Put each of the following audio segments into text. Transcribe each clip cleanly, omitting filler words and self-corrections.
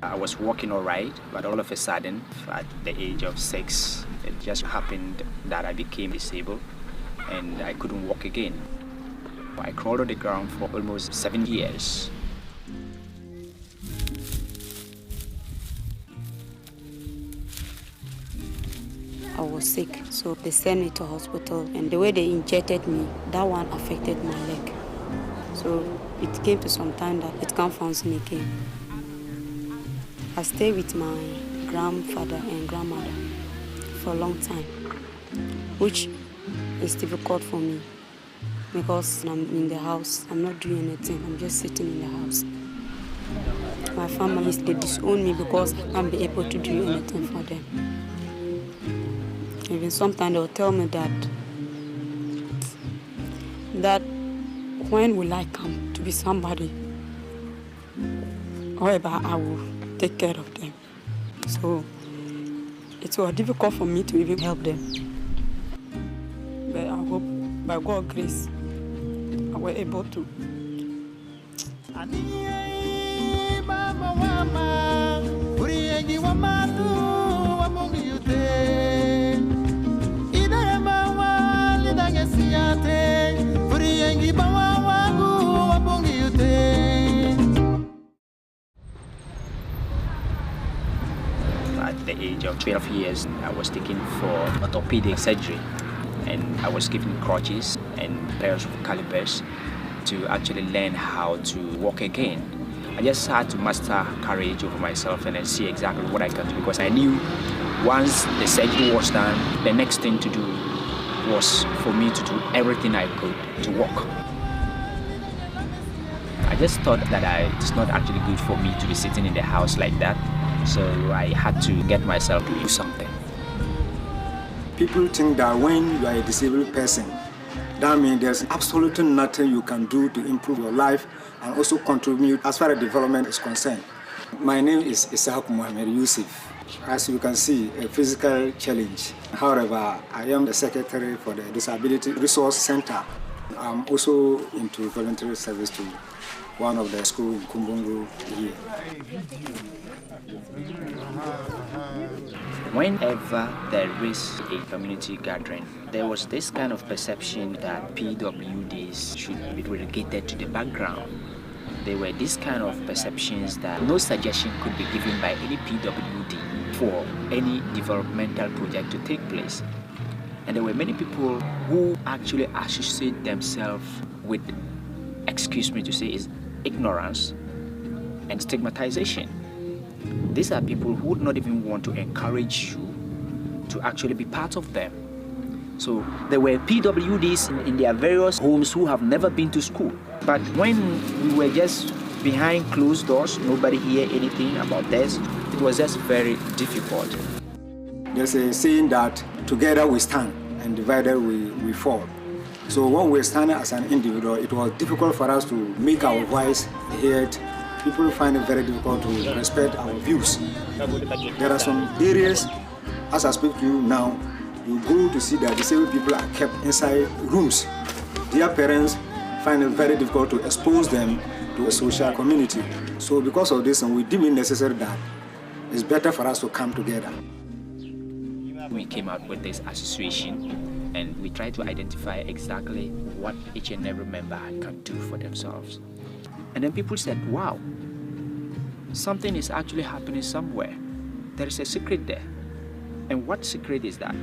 I was walking all right, but all of a sudden, at the age of 6, it just happened that I became disabled and I couldn't walk again. I crawled on the ground for almost 7 years. I was sick, so they sent me to hospital, and the way they injected me, that one affected my leg. So it came to some time that it can't function again. I stayed with my grandfather and grandmother for a long time, which is difficult for me because I'm in the house, I'm not doing anything, I'm just sitting in the house. My family, they disown me because I can't be able to do anything for them. Even sometimes they'll tell me that when will I come to be somebody, however I will take care of them. So it was difficult for me to even help them. But I hope by God's grace I was able to. At the age of 12 years, I was taken for orthopedic surgery, and I was given crutches and pairs of calipers to actually learn how to walk again. I just had to muster courage over myself and then see exactly what I can do, because I knew once the surgery was done, the next thing to do was for me to do everything I could to walk. I just thought that it's not actually good for me to be sitting in the house like that. So I had to get myself to do something. People think that when you are a disabled person, that means there's absolutely nothing you can do to improve your life and also contribute as far as development is concerned. My name is Isaac Mohamed Yusuf. As you can see, a physical challenge. However, I am the secretary for the Disability Resource Center. I'm also into voluntary service to one of the schools in Kumbungu here. Whenever there is a community gathering, there was this kind of perception that PWDs should be relegated to the background. There were these kind of perceptions that no suggestion could be given by any PWD for any developmental project to take place. And there were many people who actually associate themselves with, excuse me to say, is ignorance and stigmatization. These are people who would not even want to encourage you to actually be part of them. So there were PWDs in their various homes who have never been to school. But when we were just behind closed doors, nobody hear anything about this, it was just very difficult. There's a saying that together we stand and divided we fall. So when we stand as an individual, it was difficult for us to make our voice heard. People find it very difficult to respect our views. There are some areas, as I speak to you now, you go to see that disabled people are kept inside rooms. Their parents find it very difficult to expose them to a social community. So because of this, we deem it necessary that it's better for us to come together. We came out with this association and we tried to identify exactly what each and every member can do for themselves. And then people said, wow, something is actually happening somewhere. There is a secret there. And what secret is that?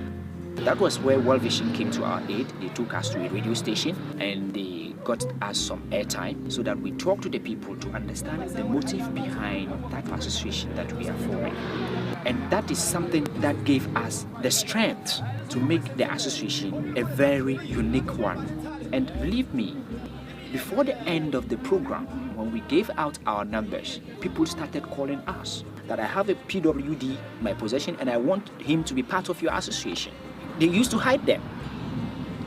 That was where World Vision came to our aid. They took us to a radio station and they got us some airtime so that we talk to the people to understand the motive behind that association that we are forming. And that is something that gave us the strength to make the association a very unique one. And believe me, before the end of the program, when we gave out our numbers, people started calling us that I have a PWD in my possession and I want him to be part of your association. They used to hide them.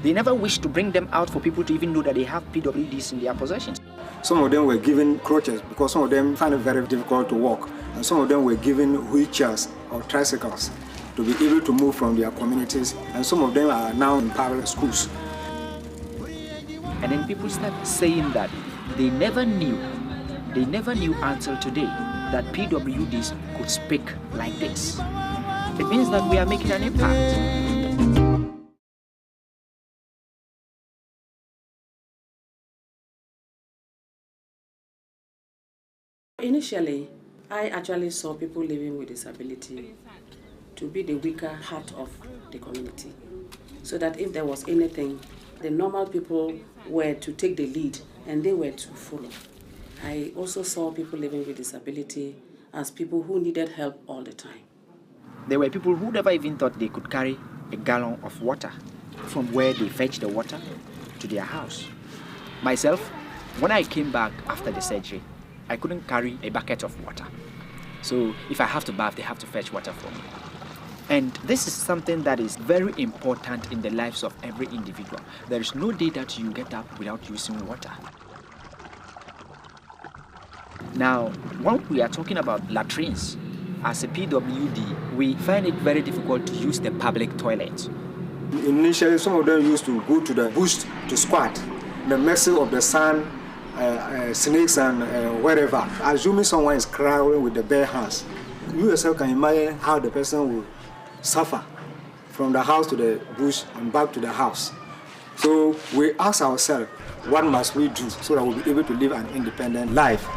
They never wished to bring them out for people to even know that they have PWDs in their possessions. Some of them were given crutches because some of them find it very difficult to walk. And some of them were given wheelchairs or tricycles to be able to move from their communities. And some of them are now in public schools. And then people start saying that they never knew until today that PWDs could speak like this. It means that we are making an impact. Initially, I actually saw people living with disability to be the weaker part of the community, so that if there was anything, the normal people were to take the lead and they were to follow. I also saw people living with disability as people who needed help all the time. There were people who never even thought they could carry a gallon of water from where they fetch the water to their house. Myself, when I came back after the surgery, I couldn't carry a bucket of water. So if I have to bath, they have to fetch water for me. And this is something that is very important in the lives of every individual. There is no day that you get up without using water. Now, when we are talking about latrines, as a PWD, we find it very difficult to use the public toilets. Initially, some of them used to go to the bush to squat. The mercy of the sun, snakes and whatever. Assuming someone is crawling with the bare hands, you yourself can imagine how the person will suffer from the house to the bush and back to the house. So we ask ourselves, what must we do so that we'll be able to live an independent life?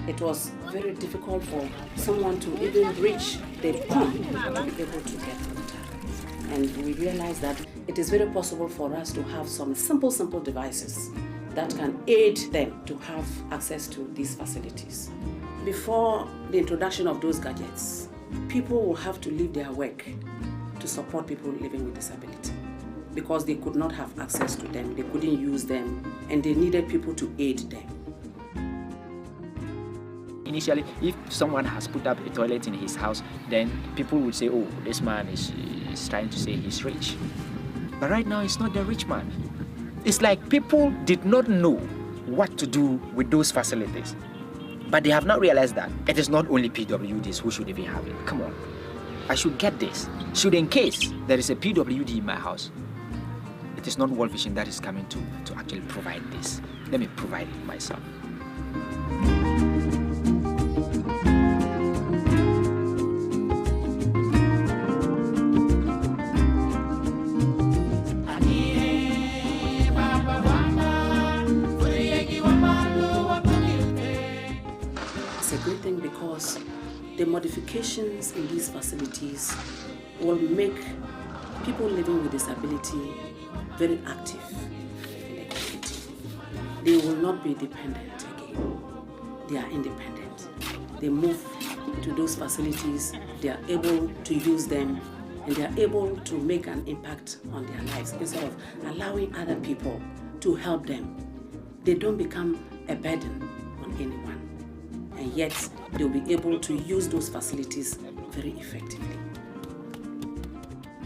It was very difficult for someone to even reach the pump to be able to get water. And we realized that it is very possible for us to have some simple devices that can aid them to have access to these facilities. Before the introduction of those gadgets, people will have to leave their work to support people living with disability because they could not have access to them, they couldn't use them, and they needed people to aid them. Initially, if someone has put up a toilet in his house, then people would say, oh, this man is trying to say he's rich. But right now, it's not the rich man. It's like people did not know what to do with those facilities. But they have not realized that it is not only PWDs who should even have it. Come on, I should get this. Should in case there is a PWD in my house, it is not World Vision that is coming to actually provide this. Let me provide it myself. Because the modifications in these facilities will make people living with disability very active in the community. They will not be dependent again. They are independent. They move to those facilities, they are able to use them, and they are able to make an impact on their lives instead of allowing other people to help them. They don't become a burden on anyone. And yet they'll be able to use those facilities very effectively.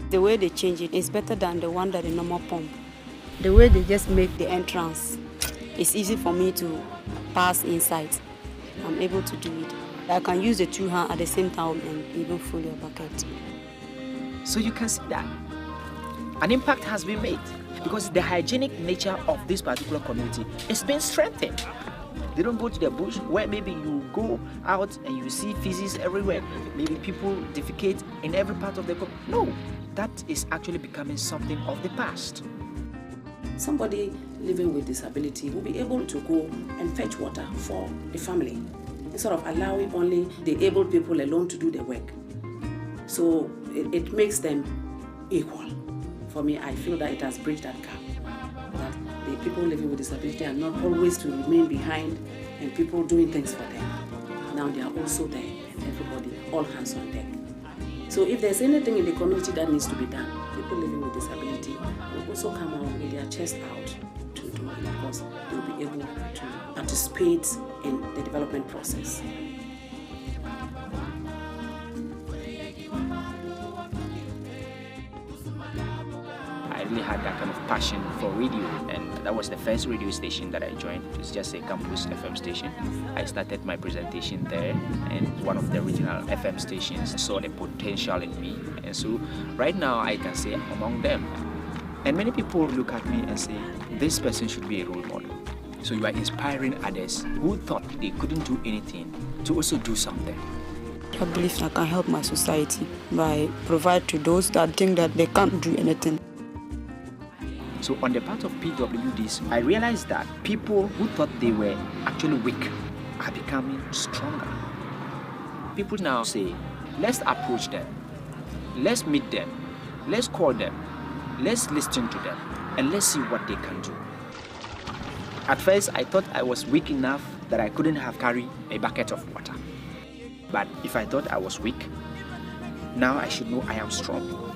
The way they change it is better than the one that the normal pump. The way they just make the entrance, it's easy for me to pass inside. I'm able to do it. I can use the two hands at the same time and even fill your bucket. So you can see that an impact has been made because the hygienic nature of this particular community is being strengthened. They don't go to the bush where maybe you go out and you see feces everywhere. Maybe people defecate in every part of the community. No, that is actually becoming something of the past. Somebody living with disability will be able to go and fetch water for the family. instead of allowing only the able people alone to do the work. So it makes them equal. For me, I feel that it has bridged that gap, that the people living with disability are not always to remain behind and people doing things for them. Now they are also there, and everybody, all hands on deck. So if there's anything in the community that needs to be done, people living with disability will also come out with their chest out to do it, because they'll be able to participate in the development process. I really had that kind of passion for radio, and that was the first radio station that I joined. It's just a campus FM station. I started my presentation there, and one of the regional FM stations saw the potential in me, and so right now I can say I'm among them. And many people look at me and say, this person should be a role model. So you are inspiring others who thought they couldn't do anything to also do something. I believe I can help my society by provide to those that think that they can't do anything. So on the part of PWDs, I realized that people who thought they were actually weak are becoming stronger. People now say, let's approach them, let's meet them, let's call them, let's listen to them, and let's see what they can do. At first, I thought I was weak enough that I couldn't have carried a bucket of water. But if I thought I was weak, now I should know I am strong.